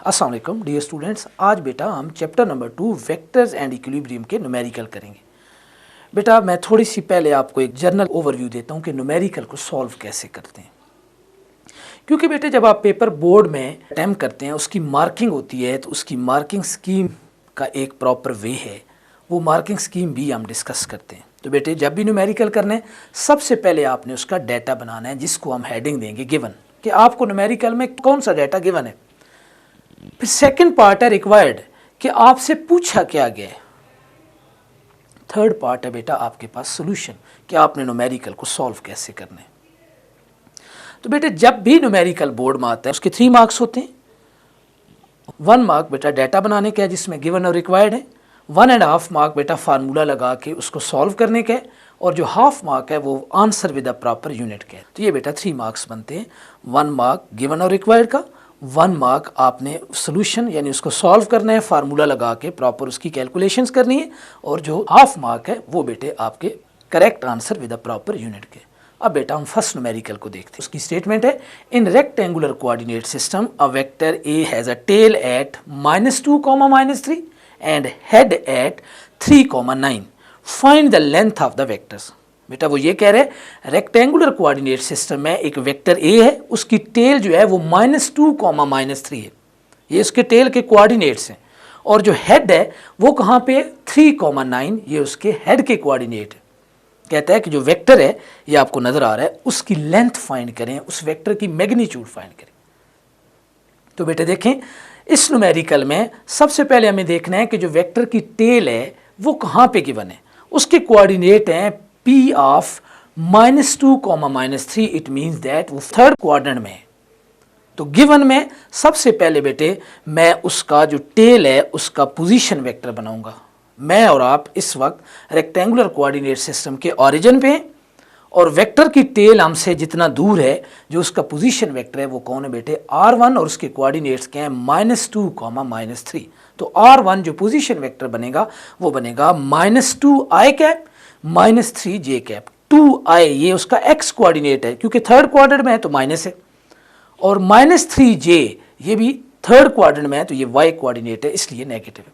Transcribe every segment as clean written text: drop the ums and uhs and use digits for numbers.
अस्सलाम वालेकुम dear students. आज बेटा हम chapter number 2 vectors and equilibrium के न्यूमेरिकल करेंगे। बेटा मैं थोड़ी सी पहले आपको एक जनरल ओवरव्यू देता हूँ कि न्यूमेरिकल को सॉल्व कैसे करते हैं, क्योंकि बेटे जब आप पेपर बोर्ड में अटैम्प्ट करते हैं उसकी मार्किंग होती है, तो उसकी मार्किंग स्कीम का एक प्रॉपर वे है, वो मार्किंग स्कीम भी हम डिस्कस करते हैं। तो बेटे जब भी न्यूमेरिकल करने सबसे पहले आपने उसका डाटा बनाना है, जिसको हम हेडिंग देंगे गिवन, कि आपको न्यूमेरिकल में कौन सा डाटा गिवन है। फिर सेकंड पार्ट है रिक्वायर्ड, कि आपसे पूछा क्या गया है। थर्ड पार्ट है बेटा आपके पास सॉल्यूशन, कि आपने न्यूमेरिकल को सॉल्व कैसे करना है। तो बेटे जब भी न्यूमेरिकल बोर्ड में आता है उसके 3 मार्क्स होते हैं। 1 मार्क बेटा डाटा बनाने का है जिसमें गिवन और रिक्वायर्ड है, 1.5 मार्क बेटा फार्मूला लगा के उसको सॉल्व करने का है, और जो हाफ मार्क है वो answer with a proper unit का है। तो ये बेटा 3 मार्क्स बनते हैं। 1 मार्क गिवन और रिक्वायर्ड का, 1 मार्क आपने सोल्यूशन यानी उसको सॉल्व करना है, फार्मूला लगा के प्रॉपर उसकी कैलकुलेशंस करनी है, और जो हाफ मार्क है वो बेटे आपके correct answer with a proper unit के। अब बेटा हम फर्स्ट न्यूमेरिकल को देखते हैं। उसकी स्टेटमेंट है, in rectangular coordinate system a vector A has a tail at -2, -3 and head at 3, 9। Find the length of the vectors. बेटा वो ये कह रहे हैं रेक्टेंगुलर कोऑर्डिनेट सिस्टम में एक वेक्टर ए है, उसकी टेल जो है वो -2, -3 है, ये उसके टेल के कोऑर्डिनेट्स हैं, और जो हेड है वो कहाँ पे 3, 9, ये उसके हेड के कोऑर्डिनेट है। कहता है कि जो वेक्टर है ये आपको नजर आ रहा है, उसकी लेंथ फाइंड करें, उस वेक्टर की मैग्नीट्यूड फाइंड करें। तो बेटे देखें इस न्यूमेरिकल में सबसे पहले हमें देखना है कि जो वेक्टर की टेल है वो कहाँ पे गिवन है। उसके कोऑर्डिनेट हैं P of -2, -3, it means that वो थर्ड क्वाड्रेंट में है। तो गिवन में सबसे पहले बेटे मैं उसका जो टेल है उसका पोजीशन वेक्टर बनाऊंगा। मैं और आप इस वक्त रेक्टेंगुलर कोऑर्डिनेट सिस्टम के ओरिजिन पे हैं, और वेक्टर की टेल हमसे जितना दूर है जो उसका पोजीशन वेक्टर है वो कौन है बेटे R1, और उसके कोऑर्डिनेट्स क्या हैं -2, -3। तो R1 जो पोजीशन वेक्टर बनेगा वो बनेगा -2i cap -3j cap. 2i ये उसका x कोऑर्डिनेट है, क्योंकि थर्ड क्वाड्रेंट में है तो माइनस है, और -3j ये भी थर्ड क्वाड्रेंट में है तो ये y कोऑर्डिनेट है, इसलिए नेगेटिव है।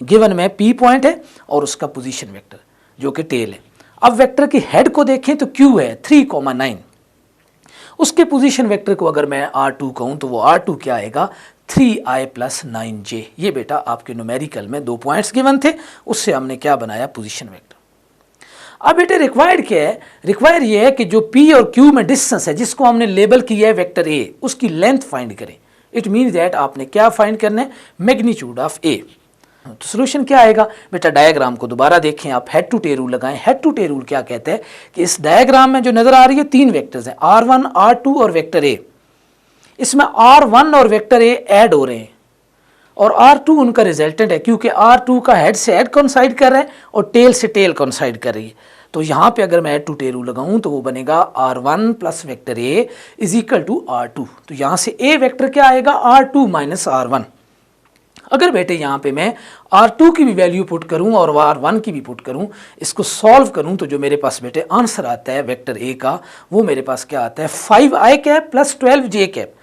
गिवन में p पॉइंट है और उसका पोजीशन वेक्टर जो कि टेल है। अब वेक्टर की हेड को देखें तो q है 3, 9। उसके पोजीशन वेक्टर को अगर मैं R2 कहूँ तो वो R2 क्या आएगा 3i + 9j। ये बेटा आपके न्यूमेरिकल में 2 पॉइंट्स गिवन थे, उससे हमने क्या बनाया पोजीशन वेक्टर। अब बेटे रिक्वायर्ड क्या है, रिक्वायर ये है कि जो P और Q में डिस्टेंस है जिसको हमने लेबल किया है वेक्टर A, उसकी लेंथ फाइंड करें। इट मीन्स दैट आपने क्या फाइंड करना है मैग्नीट्यूड ऑफ A। तो सोल्यूशन क्या आएगा बेटा, डायग्राम को दोबारा देखें आप, हेड टू टेल रूल लगाएं। हेड टू टेल रूल क्या कहते हैं कि इस डायग्राम में जो नजर आ रही है 3 वेक्टर्स हैं R1, R2 और वेक्टर A। इसमें R1 और वेक्टर A ऐड हो रहे हैं और R2 उनका रिजल्टेंट है, क्योंकि R2 का हेड से हेड कॉन्साइड कर रहा है और टेल से टेल कॉन्साइड कर रही है। तो यहाँ पे अगर मैं हेड टू टेल रूल लगाऊं तो वो बनेगा R1 + वेक्टर A = R2। तो यहाँ से A वेक्टर क्या आएगा R2 - R1। अगर बेटे यहाँ पे मैं R2 की भी वैल्यू पुट करूँ और R1 की भी पुट करूँ, इसको सॉल्व करूँ, तो जो मेरे पास बेटे आंसर आता है वेक्टर A का वो मेरे पास क्या आता है 5i कैप + 12j कैप।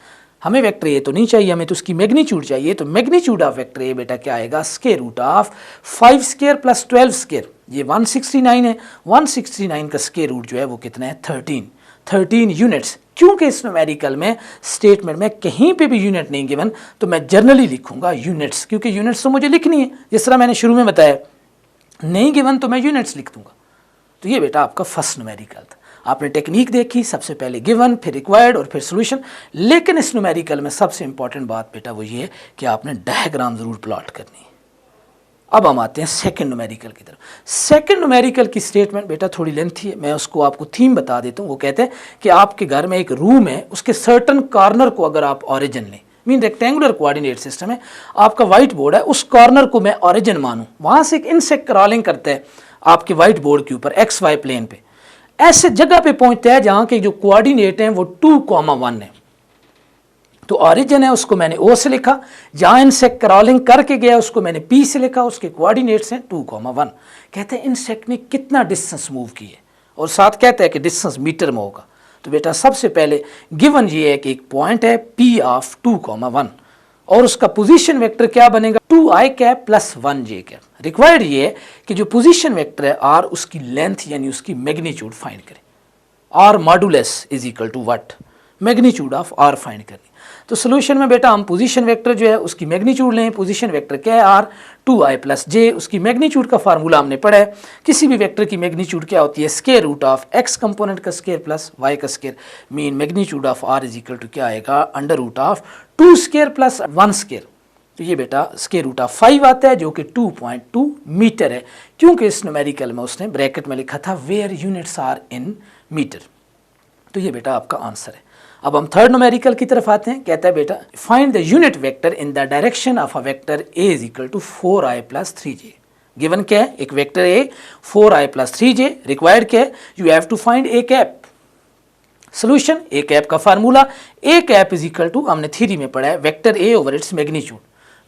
हमें वेक्टर A तो नहीं चाहिए, हमें तो उसकी मैग्नीट्यूड चाहिए। तो मैग्नीट्यूड ऑफ वेक्टर A बेटा क्या आएगा √5² + 12²। ये 169 है, 169 का स्क्वायर रूट जो है वो कितना है 13 यूनिट्स। क्योंकि इस न्यूमेरिकल में स्टेटमेंट में कहीं पे भी यूनिट नहीं गिवन तो मैं जनरली लिखूंगा यूनिट्स, क्योंकि यूनिट्स तो मुझे लिखनी है, जिस तरह मैंने शुरू में बताया। नहीं गिवन तो मैं यूनिट्स लिख दूंगा। तो ये बेटा आपका फर्स्ट न्यूमेरिकल था। आपने टेक्निक देखी, सबसे पहले गिवन, फिर रिक्वायर्ड और फिर सोल्यूशन। लेकिन इस न्यूमेरिकल में सबसे इंपॉर्टेंट बात बेटा वो ये है कि आपने डायग्राम जरूर प्लॉट करनी है। अब हम आते हैं सेकंड न्यूमेरिकल की तरफ। सेकंड न्यूमेरिकल की स्टेटमेंट बेटा थोड़ी लेंथी है, मैं उसको आपको थीम बता देता हूँ। वो कहते हैं कि आपके घर में एक रूम है, उसके सर्टन कॉर्नर को अगर आप ओरिजिन लें, मीन रेक्टेंगुलर कोऑर्डिनेट सिस्टम है, आपका व्हाइट बोर्ड है, उस कॉर्नर को मैं ओरिजिन मानूं, वहाँ से एक इनसेक्ट क्रॉलिंग करता है आपके व्हाइट बोर्ड के ऊपर XY प्लेन पे, ऐसे जगह पे पहुँचता है जहाँ के जो कोऑर्डिनेट हैं वो 2, 1 है। तो ऑरिजिन है उसको मैंने O से लिखा, जहाँ इनसेक्ट क्रॉलिंग करके गया उसको मैंने P से लिखा, उसके कोऑर्डिनेट्स हैं 2, 1। कहते हैं इनसेक्ट ने कितना डिस्टेंस मूव किया, और साथ कहते हैं कि डिस्टेंस मीटर में होगा। तो बेटा सबसे पहले गिवन ये है कि एक पॉइंट है P ऑफ 2, 1, और उसका पोजीशन वेक्टर क्या बनेगा 2i cap plus 1j cap. Required ये है कि जो पोजीशन वेक्टर है r उसकी लेंथ यानी उसकी मैग्नीट्यूड फाइंड करें। r modulus is equal to what, magnitude of r find करनी। तो सोल्यूशन में बेटा हम पोजीशन वेक्टर जो है उसकी मैग्नीट्यूड लें। पोजीशन वेक्टर क्या है r, 2i प्लस j। उसकी मैग्नीट्यूड का फार्मूला हमने पढ़ा है। किसी भी वेक्टर की मैग्नीट्यूड क्या होती है, square root of x component का स्क्वायर प्लस y का square. Mean magnitude of r is equal to क्या आएगा, under root of 2 square plus 1 square. तो ये बेटा स्क्वायर रूट ऑफ 5 आता है जो कि 2.2 मीटर है, क्योंकि इस न्यूमेरिकल में उसने ब्रैकेट में लिखा था where units are in metre. तो ये बेटा आपका आंसर है। अब हम थर्ड न्यूमेरिकल की तरफ आते हैं। कहता है बेटा find the unit vector in the direction of a vector a is equal to 4i plus 3j। Given क्या है, एक vector a 4i plus 3j। Required क्या है, you have to find a cap. Solution a cap का formula a cap is equal to, हमने theory में पढ़ा है, vector a over its magnitude.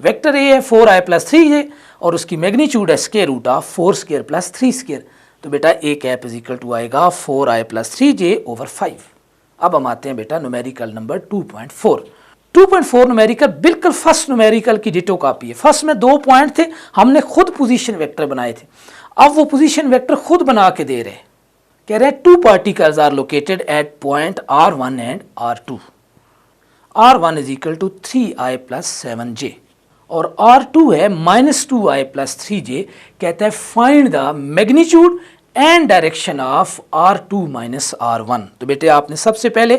Vector a है 4i प्लस 3j और उसकी मैग्नीट्यूड है square root of 4 square plus 3 square. तो बेटा a cap is equal to आएगा 4i प्लस 3j ओवर 5। अब हम आते हैं बेटा न्यूमेरिकल नंबर 2.4। 2.4 न्यूमेरिकल बिल्कुल फर्स्ट न्यूमेरिकल की डिटो कॉपी है। फर्स्ट में 2 पॉइंट थे, हमने खुद पोजीशन वेक्टर बनाए थे। अब वो पोजीशन वेक्टर खुद बना के दे रहे हैं। कह रहे हैं 2 particles are located at point r1 and r2। r1 is equal to 3i plus 7j और r2 है माइनस 2i प्लस 3j। कहता है find the magnitude and direction of r2 minus r1। तो बेटे आपने सबसे पहले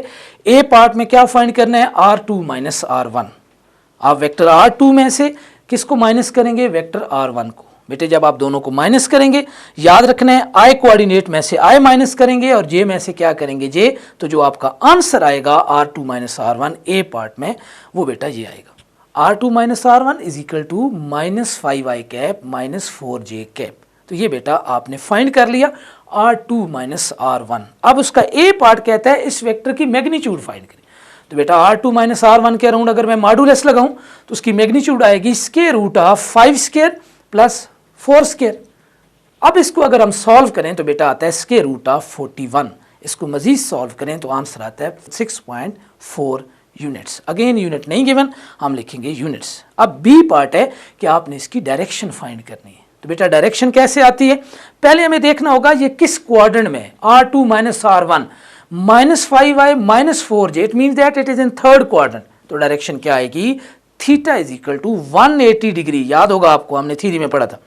a पार्ट में क्या फाइंड करना है, r2 माइनस r1। आप वेक्टर r2 में से किसको माइनस करेंगे, वेक्टर r1 को। बेटे जब आप दोनों को माइनस करेंगे, याद रखना है i कोऑर्डिनेट में से i माइनस करेंगे और j में से क्या करेंगे, j। तो जो आपका आंसर आएगा r2 minus r1 a part में, वो बेटा ये आएगा r2 minus r1 is equal to minus 5i cap minus 4j cap. तो ये बेटा आपने फाइंड कर लिया r2 माइनस r1। अब उसका a पार्ट कहता है इस वेक्टर की मैग्नीट्यूड फाइंड करें। तो बेटा r2 माइनस r1 के अराउंड अगर मैं मॉडुलस लगाऊं तो उसकी मैग्नीट्यूड आएगी square root of 5 square plus 4 square. अब इसको अगर हम सॉल्व करें तो बेटा आता है स्क्वायर रूट ऑफ 41। इसको मजीद सॉल्व करें तो आंसर आता है 6.4 यूनिट्स। अगेन यूनिट नहीं गिवन, हम लिखेंगे यूनिट्स। अब बी पार्ट है कि आपने इसकी डायरेक्शन फाइंड करनी है। तो बेटा डायरेक्शन कैसे आती है, पहले हमें देखना होगा ये किस क्वाड्रेंट में है। r2 minus r1 minus 5i minus 4j, it means that it is in third quadrant. तो डायरेक्शन क्या आएगी, theta is equal to 180 degree. याद होगा आपको, हमने थ्योरी में पढ़ा था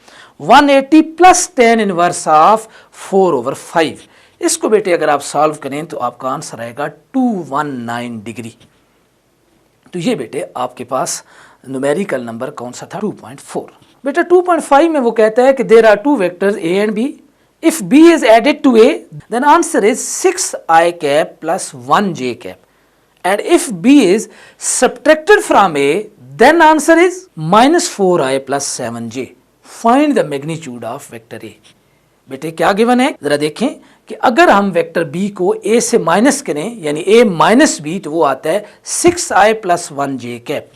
180 प्लस tan इनवर्स ऑफ 4/5। इसको बेटे अगर आप सॉल्व करें तो आपका आंसर आएगा 219 डिग्री। तो ये बेटे आपके पास न्यूमेरिकल नंबर कौन सा था, 2.4। बेटा 2.5 में वो कहता है कि there are 2 vectors a and b। If b is added to a then answer is 6i cap plus 1j cap and if b is subtracted from a then answer is minus 4i plus 7j। Find the magnitude of vector a। बेटे क्या given है, जरा देखें कि अगर हम vector b को a से माइनस करें यानी a माइनस b, तो वो आता है 6i प्लस 1j कैप।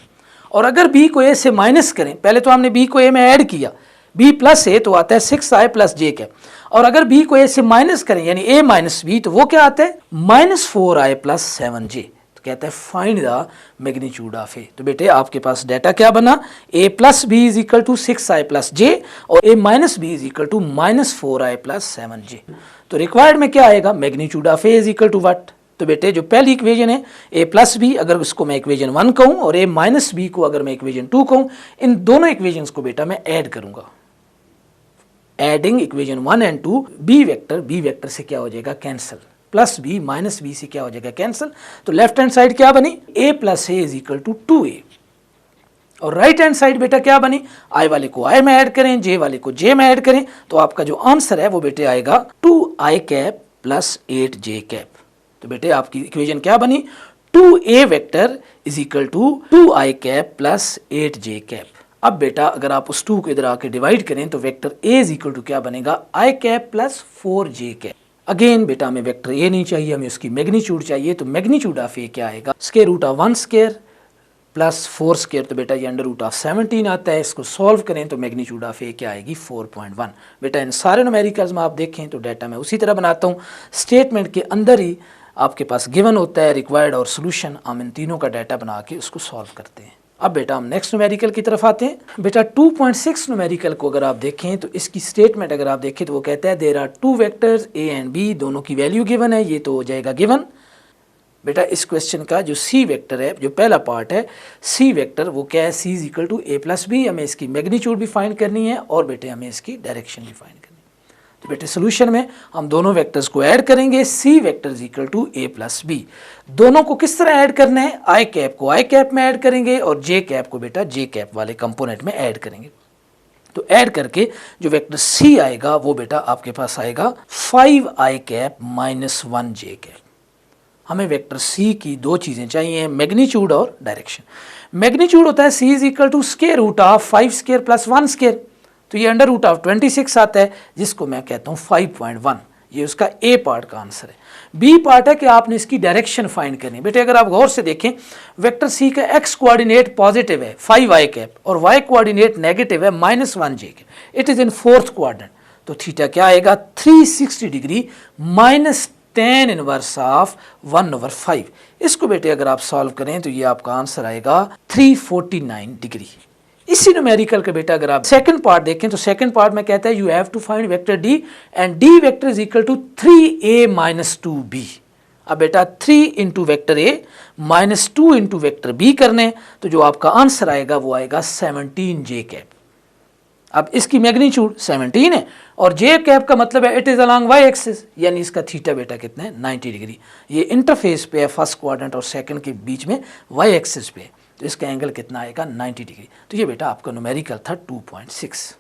और अगर b को a से माइनस करें, पहले तो हमने b को a में ऐड किया, b प्लस a तो आता है 6i प्लस j कैप। और अगर b को a से माइनस करें यानी a माइनस b, तो वो क्या आता है माइनस 4i प्लस 7j। तो कहता है find the magnitude of a। तो बेटे आपके पास डाटा क्या बना, a plus b is equal to 6i plus j और a minus b is equal to minus 4i plus 7j। तो रिक्वायर्ड में क्या आएगा, magnitude of a is equal to what. तो बेटे जो पहली इक्वेशन है a प्लस बी, अगर उसको मैं इक्वेशन 1 कहूँ और a माइनस बी को अगर मैं इक्वेशन 2 कहूँ, इन दोनों इक्वेशंस को बेटा मैं ऐड करूंगा। Adding equation 1 and 2, b vector से क्या हो जाएगा cancel, plus B minus B से क्या हो जाएगा कैंसिल। तो लेफ्ट हैंड साइड क्या बनी, a plus A is equal to 2a और राइट हैंड साइड बेटा क्या बनी, i वाले को i में ऐड करें, j वाले को j में ऐड करें। तो आपका जो आंसर है वो बेटे आएगा 2i cap plus 8j cap. तो बेटे आपकी इक्वेशन क्या बनी, 2a vector is equal to 2i cap plus 8j cap. अब बेटा अगर आप उस 2 को इधर आके डिवाइड करें तो vector a is equal to क्या बनेगा, i cap plus 4j cap. Again बेटा हमें वेक्टर a नहीं चाहिए, हमें उसकी मैग्नीट्यूड चाहिए। तो मैग्नीट्यूड ऑफ a क्या आएगा, square root of 1 square plus 4 square. तो बेटा ये अंडर रूट ऑफ 17 आता है। इसको सॉल्व करें तो मैग्नीट्यूड ऑफ a क्या आएगी 4.1। बेटा इन सारे न्यूमेरिकल्स में आप देखें तो डाटा मैं उसी तरह बनाता हूँ, स्टेटमेंट के अंदर ही आपके पास गिवन होता है रिक्वायर्ड और सोल्यूशन। हम इन तीनों का डाटा बना के उसको सॉल्व करते हैं। अब बेटा हम नेक्स्ट न्यूमेरिकल की तरफ आते हैं। बेटा 2.6 न्यूमेरिकल को अगर आप देखें तो इसकी स्टेटमेंट अगर आप देखें तो वो कहता है there are two vectors A and B, दोनों की वैल्यू गिवन है, ये तो हो जाएगा गिवन। बेटा इस क्वेश्चन का जो सी वेक्टर है, जो पहला पार्ट है सी वेक्टर, वो क्या है, C is equal to A plus B. हमें इसकी मैग्नीट्यूड भी फाइंड करनी है और बेटे हमें इसकी डायरेक्शन भी फाइंड करनी है। तो बेटे सोल्यूशन में हम दोनों वेक्टर्स को ऐड करेंगे, C vector is equal to A plus B. दोनों को किस तरह ऐड करना है, आई कैप को आई कैप में ऐड करेंगे और जे कैप को बेटा जे कैप वाले कंपोनेंट में ऐड करेंगे। तो ऐड करके जो वेक्टर सी आएगा वो बेटा आपके पास आएगा 5 I cap minus 1 J cap. हमें वेक्टर सी की दो चीज़ें चाहिए, मैग्नीट्यूड और डायरेक्शन। मैग्नीट्यूड होता है C is equal to square root of 5 square plus 1 square, तो ये अंडर रूट ऑफ 26 आता है, जिसको मैं कहता हूँ 5.1। ये उसका ए पार्ट का आंसर है। बी पार्ट है कि आपने इसकी डायरेक्शन फाइंड करनी है। बेटे अगर आप गौर से देखें, वेक्टर सी का एक्स कोऑर्डिनेट पॉजिटिव है 5 आई कैप और वाई कोऑर्डिनेट नेगेटिव है -1 J cap, it is in fourth quadrant. तो थीटा क्या आएगा, 360 degree minus tan inverse of 1/5। इसको बेटे अगर आप सॉल्व करें तो ये आपका आंसर आएगा 349 डिग्री। इसी न्यूमेरिकल का बेटा अगर आप सेकंड पार्ट देखें तो सेकंड पार्ट में कहता है you have to find vector D and D vector is equal to 3a minus 2b। अब बेटा 3 into vector A minus 2 into vector B करने, तो जो आपका आंसर आएगा वो आएगा 17 जे कैप। अब इसकी मैग्नीट्यूड 17 है और जे कैप का मतलब है it is along Y axis, यानी इसका थीटा बेटा कितना है 90 डिग्री। ये इंटरफेस पे है फर्स्ट क्वाड्रेंट और सेकंड के बीच में वाई एक्सिस पे, तो इसका एंगल कितना आएगा 90 डिग्री। तो ये बेटा आपका न्यूमेरिकल था 2.6।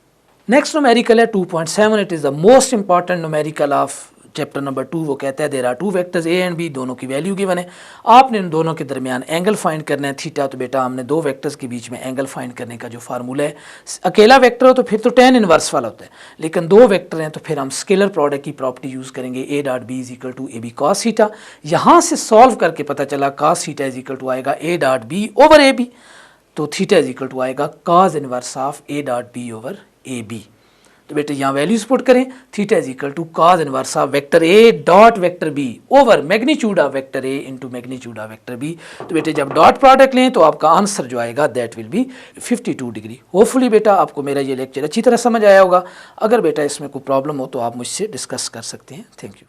नेक्स्ट न्यूमेरिकल है 2.7। It is the most important numerical of chapter number 2। वो कहता है there are two vectors A and B, दोनों की वैल्यू गिवन है, आपने इन दोनों के दरमियान एंगल फाइंड करना है थीटा। तो बेटा हमने दो वेक्टर्स के बीच में एंगल फाइंड करने का जो फार्मूला है, अकेला वेक्टर हो तो फिर तो tan इनवर्स वाला होता है, लेकिन दो वेक्टर हैं तो फिर हम स्केलर प्रोडक्ट की प्रॉपर्टी यूज़ करेंगे, A dot B is equal to A B cos theta. यहाँ से सॉल्व करके पता चला cos theta is equal to आएगा A dot B over A B, तो थीटा इज इक्वल टू आएगा cos inverse of A dot B over A B. तो बेटे यहाँ वैल्यूज पुट करें, theta is equal to cos inverse of vector A dot vector B over magnitude of vector A into magnitude of vector B. तो बेटे जब dot product लें तो आपका आंसर जो आएगा that will be 52 degree. Hopefully बेटा आपको मेरा ये लेक्चर अच्छी तरह समझ आया होगा। अगर बेटा इसमें कोई प्रॉब्लम हो तो आप मुझसे डिस्कस कर सकते हैं। Thank you.